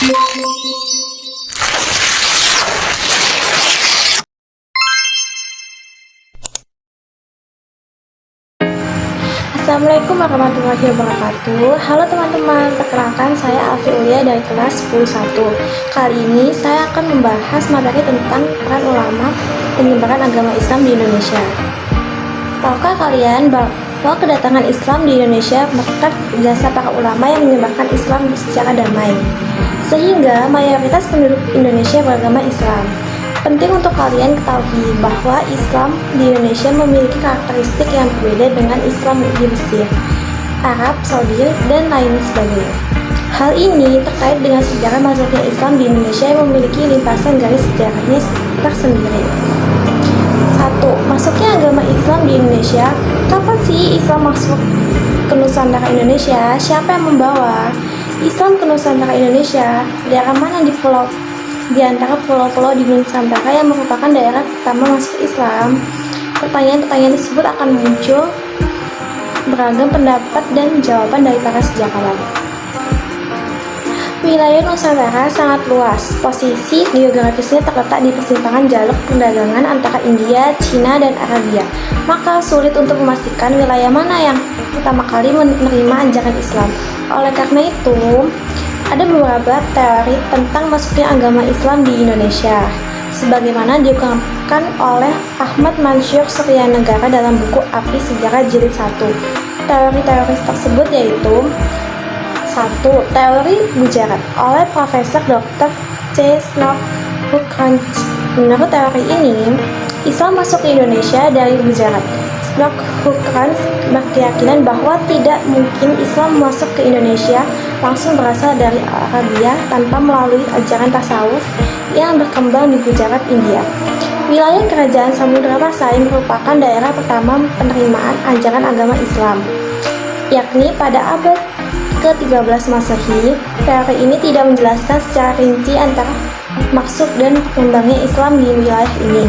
Assalamualaikum warahmatullahi wabarakatuh. Halo teman-teman, perkenalkan saya Alfi Ulia dari kelas 10-1. Kali ini saya akan membahas materi tentang peran ulama penyebaran agama Islam di Indonesia. Tahukah kalian bahwa kedatangan Islam di Indonesia berkat jasa para ulama yang menyebarkan Islam secara damai, sehingga mayoritas penduduk Indonesia beragama Islam. Penting untuk kalian ketahui bahwa Islam di Indonesia memiliki karakteristik yang berbeda dengan Islam di Mesir, Arab Saudi, dan lain sebagainya. Hal ini terkait dengan sejarah masuknya Islam di Indonesia yang memiliki limpasan garis sejarahnya tersendiri. 1. Masuknya agama Islam di Indonesia. Kapan sih Islam masuk ke Nusantara Indonesia? Siapa yang membawa Islam ke Nusantara Indonesia? Daerah mana di antara pulau-pulau di Nusantara yang merupakan daerah pertama masuk Islam? Pertanyaan-pertanyaan tersebut akan muncul beragam pendapat dan jawaban dari para sejarawan. Wilayah Nusantara sangat luas. Posisi geografisnya terletak di persimpangan jalur perdagangan antara India, Cina, dan Arabia. Maka sulit untuk memastikan wilayah mana yang pertama kali menerima ajaran Islam. Oleh karena itu, ada beberapa teori tentang masuknya agama Islam di Indonesia, sebagaimana diungkapkan oleh Ahmad Mansur Suryanegara dalam buku Api Sejarah Jilid 1. Teori-teori tersebut yaitu: 1. Teori Gujarat oleh Profesor Dr. C. Snok Hukrans. Menurut teori ini, Islam masuk ke Indonesia dari Gujarat. Snok Hukrans berkeyakinan bahwa tidak mungkin Islam masuk ke Indonesia langsung berasal dari Arabia tanpa melalui ajaran tasawuf yang berkembang di Gujarat, India. Wilayah Kerajaan Samudra Pasai merupakan daerah pertama penerimaan ajaran agama Islam, yakni pada abad ke-13 Masehi. Teori ini tidak menjelaskan secara rinci antara maksud dan berkembangnya Islam di wilayah ini.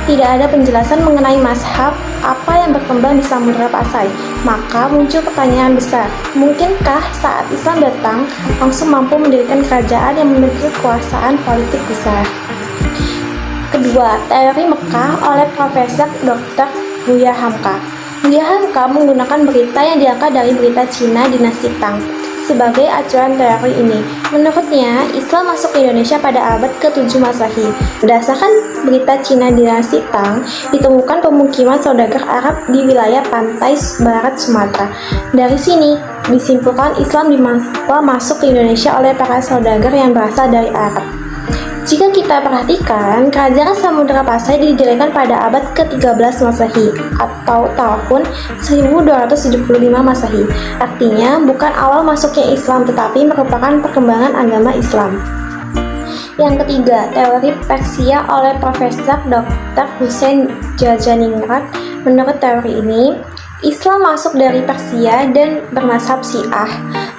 Tidak ada penjelasan mengenai mazhab apa yang berkembang di Samudra Pasai. Maka muncul pertanyaan besar, mungkinkah saat Islam datang langsung mampu mendirikan kerajaan yang memiliki kekuasaan politik besar? Kedua, teori Mekah oleh Profesor Dr. Buya Hamka. Buya Hamka menggunakan berita yang diangkat dari berita Cina dinasti Tang sebagai acuan teori ini. Menurutnya, Islam masuk ke Indonesia pada abad ke-7 Masehi. Berdasarkan berita Cina dinasti Tang, ditemukan pemukiman saudagar Arab di wilayah pantai barat Sumatera. Dari sini, disimpulkan Islam masuk ke Indonesia oleh para saudagar yang berasal dari Arab. Jika kita perhatikan, kerajaan Samudra Pasai didirikan pada abad ke-13 Masehi atau tahun 1275 Masehi. Artinya, bukan awal masuknya Islam tetapi merupakan perkembangan agama Islam. Yang ketiga, teori Persia oleh Profesor Dr. Hussein Jajaningrat. Menurut teori ini, Islam masuk dari Persia dan bermazhab Syiah.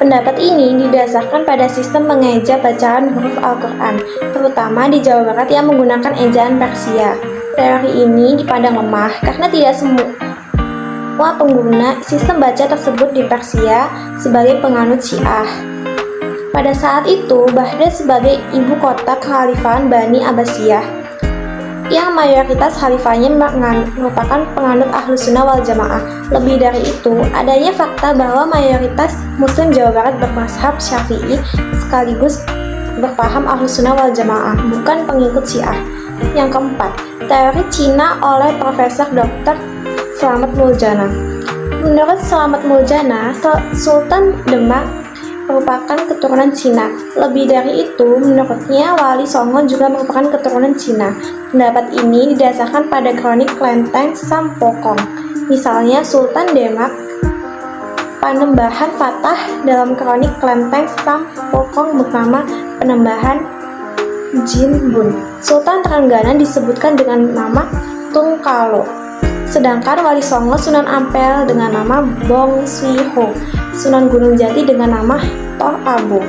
Pendapat ini didasarkan pada sistem mengeja bacaan huruf Al-Quran, terutama di Jawa Barat yang menggunakan ejaan Persia. Teori ini dipandang lemah karena tidak semua pengguna sistem baca tersebut di Persia sebagai penganut Syiah. Pada saat itu, Baghdad sebagai ibu kota kekhalifahan Bani Abbasiyah, yang mayoritas khalifahnya merupakan penganut Ahlus Sunnah wal Jamaah. Lebih dari itu, adanya fakta bahwa mayoritas Muslim Jawa Barat bermazhab Syafi'i sekaligus berpaham Ahlus Sunnah wal Jamaah, bukan pengikut Syiah. Yang keempat, teori Cina oleh Profesor Dr. Slamet Muljana. Menurut Slamet Muljana, Sultan Demak merupakan keturunan Cina. Lebih dari itu, menurutnya Wali Songo juga merupakan keturunan Cina. Pendapat ini didasarkan pada kronik Klenteng Sampokong. Misalnya Sultan Demak Panembahan Fatah dalam kronik Klenteng Sampokong bernama Panembahan Jinbun. Sultan Trenggana disebutkan dengan nama Tungkalo. Sedangkan Wali Songo Sunan Ampel dengan nama Bong Swiho, Sunan Gunung Jati dengan nama Toh Abu.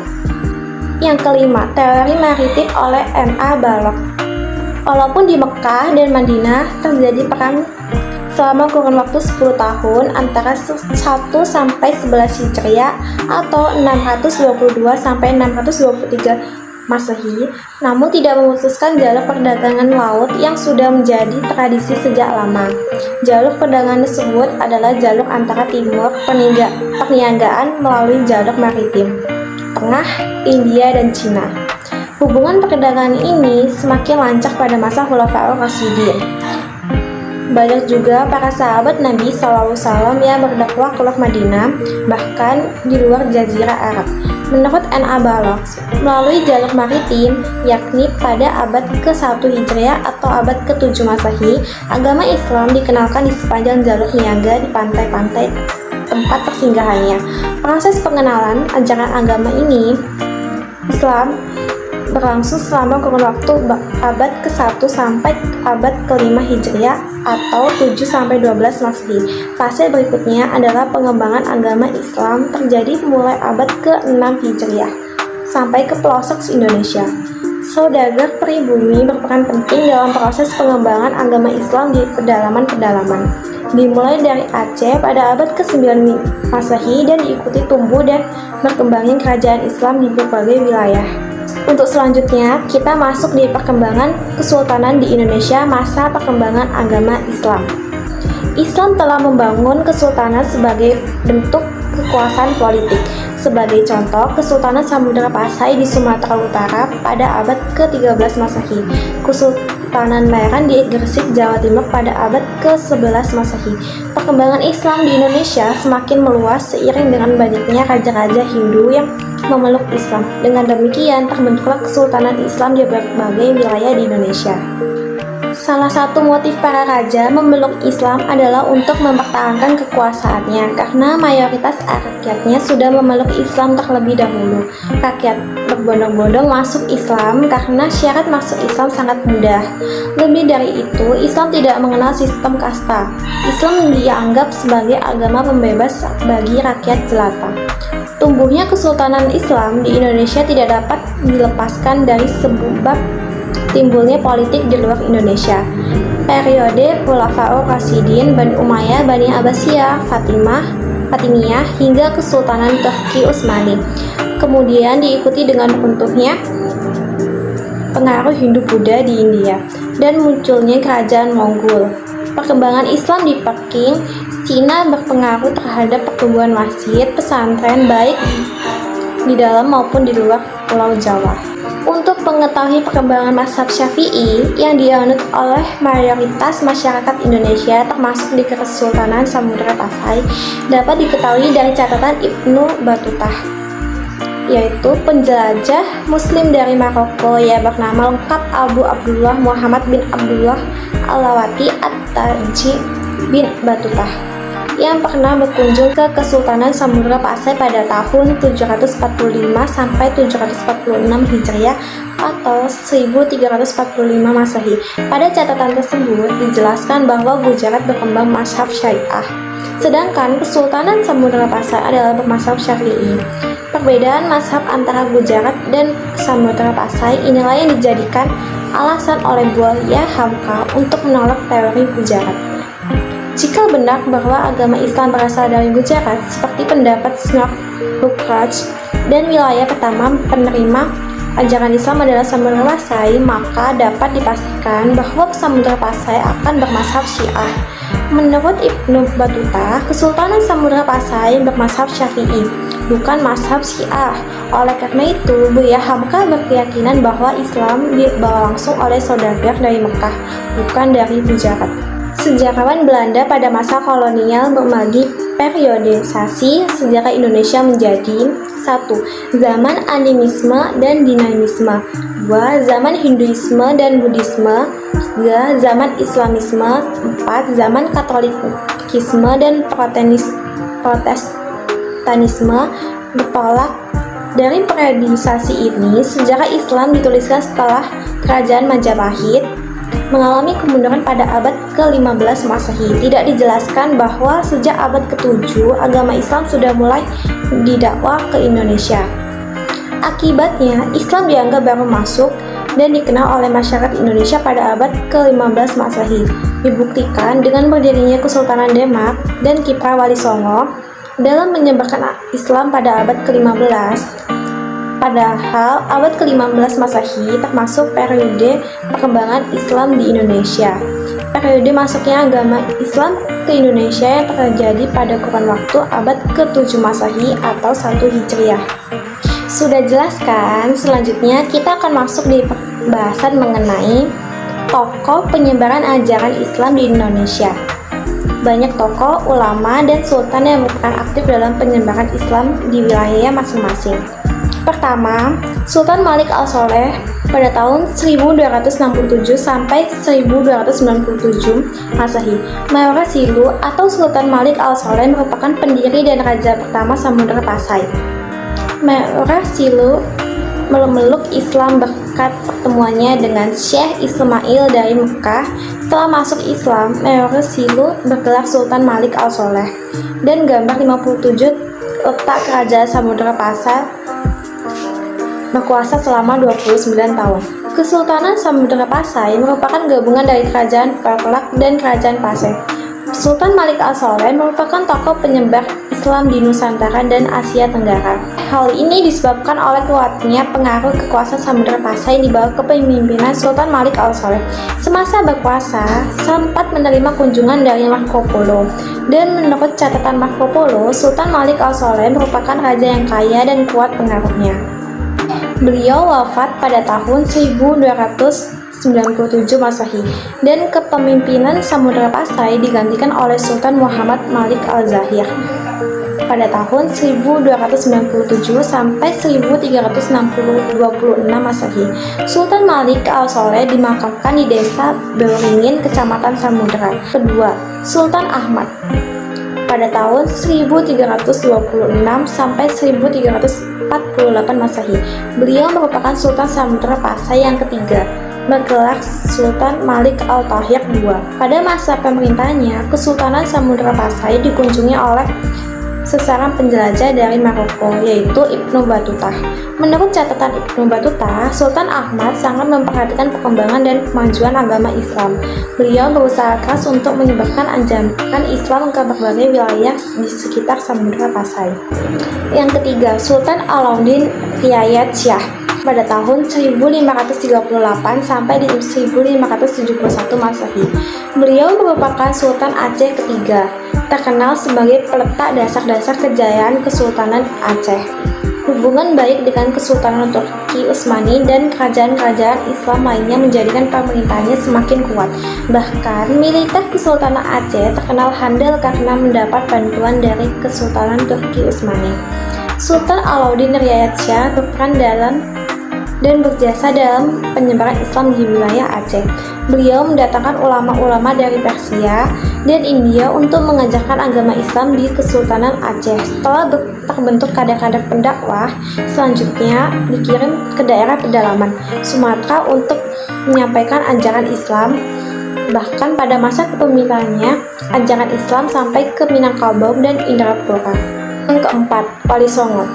Yang kelima, teori maritim oleh M.A. Balok. Walaupun di Mekah dan Madinah terjadi perang selama kurun waktu 10 tahun antara 1 sampai 11 Hijriah atau 622 sampai 623 Masehi, namun tidak memutuskan jalur perdagangan laut yang sudah menjadi tradisi sejak lama. Jalur perdagangan tersebut adalah jalur antara timur perniagaan melalui jalur maritim, tengah, India dan Cina. Hubungan perdagangan ini semakin lancar pada masa Khulafaur Rasyidin. Banyak juga para sahabat Nabi SAW yang berdakwah keluar Madinah, bahkan di luar Jazirah Arab. Menurut N.A. Balogh, melalui jalur maritim, yakni pada abad ke-1 Hijriah atau abad ke-7 Masehi, agama Islam dikenalkan di sepanjang jalur niaga di pantai-pantai tempat persinggahannya. Proses pengenalan ajaran agama ini, Islam, berlangsung selama kurun waktu abad ke-1 sampai abad ke-5 Hijriah atau 7 sampai 12 Masehi. Fase berikutnya adalah pengembangan agama Islam terjadi mulai abad ke-6 Hijriah sampai ke pelosok Indonesia. Saudagar pribumi berperan penting dalam proses pengembangan agama Islam di pedalaman-pedalaman. Dimulai dari Aceh pada abad ke-9 Masehi dan diikuti tumbuh dan berkembangnya kerajaan Islam di berbagai wilayah. Untuk selanjutnya, kita masuk di perkembangan kesultanan di Indonesia masa perkembangan agama Islam. Islam telah membangun kesultanan sebagai bentuk kekuasaan politik. Sebagai contoh, Kesultanan Samudra Pasai di Sumatera Utara pada abad ke-13 Masehi, Kesultanan Medan di Gresik, Jawa Timur pada abad ke-11 Masehi. Perkembangan Islam di Indonesia semakin meluas seiring dengan banyaknya raja-raja Hindu yang memeluk Islam. Dengan demikian, terbentuklah Kesultanan Islam di berbagai wilayah di Indonesia. Salah satu motif para raja memeluk Islam adalah untuk mempertahankan kekuasaannya, karena mayoritas rakyatnya sudah memeluk Islam terlebih dahulu. Rakyat berbondong-bondong masuk Islam karena syarat masuk Islam sangat mudah. Lebih dari itu, Islam tidak mengenal sistem kasta. Islam dianggap sebagai agama pembebas bagi rakyat jelata. Tumbuhnya Kesultanan Islam di Indonesia tidak dapat dilepaskan dari sebab timbulnya politik di luar Indonesia. Periode Khulafaur Rasyidin, Bani Umayyah, Bani Abbasiyah, Fatimiyah hingga Kesultanan Turki Utsmani. Kemudian diikuti dengan runtuhnya pengaruh Hindu-Buddha di India dan munculnya kerajaan Monggol. Perkembangan Islam di Peking, Cina berpengaruh terhadap pertumbuhan masjid, pesantren baik di dalam maupun di luar Pulau Jawa. Untuk mengetahui perkembangan mazhab Syafi'i yang dianut oleh mayoritas masyarakat Indonesia termasuk di Kesultanan Samudra Pasai dapat diketahui dari catatan Ibnu Batutah, yaitu penjelajah Muslim dari Maroko yang bernama lengkap Abu Abdullah Muhammad bin Abdullah Alawati At-Taji bin Batutah, yang pernah berkunjung ke Kesultanan Samudra Pasai pada tahun 745 sampai 746 Hijriah atau 1345 Masehi. Pada catatan tersebut dijelaskan bahwa Gujarat berkembang mazhab Syiah, sedangkan Kesultanan Samudra Pasai adalah bermazhab Syafi'i. Perbedaan mazhab antara Gujarat dan Samudra Pasai inilah yang dijadikan alasan oleh Buya Hamka untuk menolak teori Gujarat. Jika benar bahwa agama Islam berasal dari Gujarat, seperti pendapat Snork Bukraj, dan wilayah pertama penerima ajaran Islam adalah Samudra Pasai, maka dapat dipastikan bahwa Samudra Pasai akan bermazhab Syiah. Menurut Ibnu Battuta, Kesultanan Samudra Pasai bermazhab Syafi'i, bukan mazhab Syiah. Oleh karena itu, Buya Hamka berkeyakinan bahwa Islam dibawa langsung oleh saudagar dari Mekah, bukan dari Gujarat. Sejarawan Belanda pada masa kolonial membagi periodisasi sejarah Indonesia menjadi 1. Zaman animisme dan dinamisme, 2. Zaman Hinduisme dan Buddhisme, 3. Zaman Islamisme, 4. Zaman Katolikisme dan Protestanisme. Bertolak dari periodisasi ini, sejarah Islam dituliskan setelah Kerajaan Majapahit mengalami kemunduran pada abad ke-15 Masehi. Tidak dijelaskan bahwa sejak abad ke-7 agama Islam sudah mulai didakwah ke Indonesia. Akibatnya, Islam dianggap baru masuk dan dikenal oleh masyarakat Indonesia pada abad ke-15 Masehi. dibuktikan dengan berdirinya Kesultanan Demak dan kiprah Wali Songo dalam menyebarkan Islam pada abad ke-15. Padahal abad ke-15 Masehi termasuk periode perkembangan Islam di Indonesia. Periode masuknya agama Islam ke Indonesia yang terjadi pada kurun waktu abad ke-7 Masehi atau 1 Hijriah. Sudah jelas kan? Selanjutnya kita akan masuk di pembahasan mengenai tokoh penyebaran ajaran Islam di Indonesia. Banyak tokoh, ulama, dan sultan yang berperan aktif dalam penyebaran Islam di wilayahnya masing-masing. Pertama, Sultan Malik Al-Sholeh pada tahun 1267 sampai 1297 Masehi. Mayora Silu atau Sultan Malik Al-Sholeh merupakan pendiri dan raja pertama Samudra Pasai. Mayora Silu memeluk Islam berkat pertemuannya dengan Syekh Ismail dari Mekah. Setelah masuk Islam, Mayora Silu bergelar Sultan Malik Al-Sholeh dan gambar 57 letak kerajaan Samudra Pasai berkuasa selama 29 tahun. Kesultanan Samudra Pasai merupakan gabungan dari Kerajaan Perlak dan Kerajaan Pasai. Sultan Malik Al-Sholeh merupakan tokoh penyebar Islam di Nusantara dan Asia Tenggara. Hal ini disebabkan oleh kuatnya pengaruh kekuasaan Samudra Pasai di bawah kepemimpinan Sultan Malik Al-Sholeh. Semasa berkuasa, sempat menerima kunjungan dari Marco Polo. Dan menurut catatan Marco Polo, Sultan Malik Al-Sholeh merupakan raja yang kaya dan kuat pengaruhnya. Beliau wafat pada tahun 1297 Masehi dan kepemimpinan Samudra Pasai digantikan oleh Sultan Muhammad Malik Al-Zahir pada tahun 1297 sampai 1326 Masehi. Sultan Malik Al-Sholeh dimakamkan di desa Beringin, Kecamatan Samudra. Kedua, Sultan Ahmad pada tahun 1326 sampai 1348 Masehi. Beliau merupakan Sultan Samudra Pasai yang ketiga, bergelar Sultan Malik Al-Tahir II. Pada masa pemerintahnya, Kesultanan Samudra Pasai dikunjungi oleh seseorang penjelajah dari Maroko, yaitu Ibnu Battuta. Menurut catatan Ibnu Battuta, Sultan Ahmad sangat memperhatikan perkembangan dan kemajuan agama Islam. Beliau berusaha keras untuk menyebarkan ajaran Islam ke berbagai wilayah di sekitar Samudra Pasai. Yang ketiga, Sultan Alauddin Riayat Shah pada tahun 1538 sampai 1571 Masehi. Beliau merupakan Sultan Aceh ketiga, terkenal sebagai peletak dasar-dasar kejayaan Kesultanan Aceh. Hubungan baik dengan Kesultanan Turki Utsmani dan kerajaan-kerajaan Islam lainnya menjadikan pemerintahnya semakin kuat. Bahkan, militer Kesultanan Aceh terkenal handal karena mendapat bantuan dari Kesultanan Turki Utsmani. Sultan Alauddin Riayat Shah berperan dan berjasa dalam penyebaran Islam di wilayah Aceh. Beliau mendatangkan ulama-ulama dari Persia dan India untuk mengajarkan agama Islam di Kesultanan Aceh. Setelah terbentuk kadar-kadar pendakwah, selanjutnya dikirim ke daerah pedalaman Sumatera untuk menyampaikan ajaran Islam. Bahkan pada masa kepemimpinannya, ajaran Islam sampai ke Minangkabau dan Indrapura. Yang keempat, Wali Songo.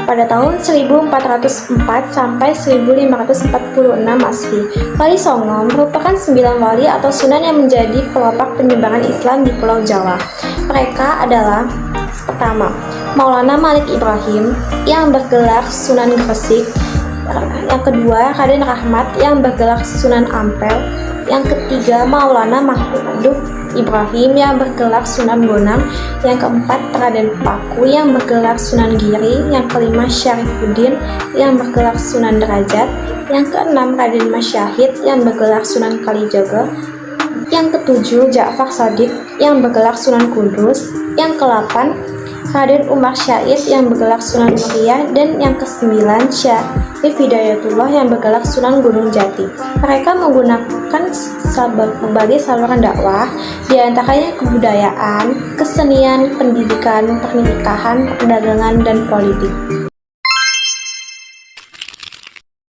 Pada tahun 1404 sampai 1546 Masehi, Wali Songo merupakan 9 wali atau sunan yang menjadi pelopor penyebaran Islam di Pulau Jawa. Mereka adalah: pertama, Maulana Malik Ibrahim yang bergelar Sunan Gresik. Yang kedua, Raden Rahmat yang bergelar Sunan Ampel. Yang ketiga, Maulana Mahmud Ibrahim yang bergelar Sunan Bonang. Yang keempat, Raden Paku yang bergelar Sunan Giri. Yang kelima, Syarifuddin yang bergelar Sunan Derajat. Yang keenam, Raden Masyahid yang bergelar Sunan Kalijaga. Yang ketujuh, Ja'far Shadiq yang bergelar Sunan Kudus. Yang kedelapan, Raden Umar Syahid yang bergelar Sunan Muria. Dan yang kesembilan, Syarif Hidayatullah yang bergelar Sunan Gunung Jati. Mereka menggunakan berbagai saluran dakwah, diantaranya kebudayaan, kesenian, pendidikan, pernikahan, perdagangan, dan politik.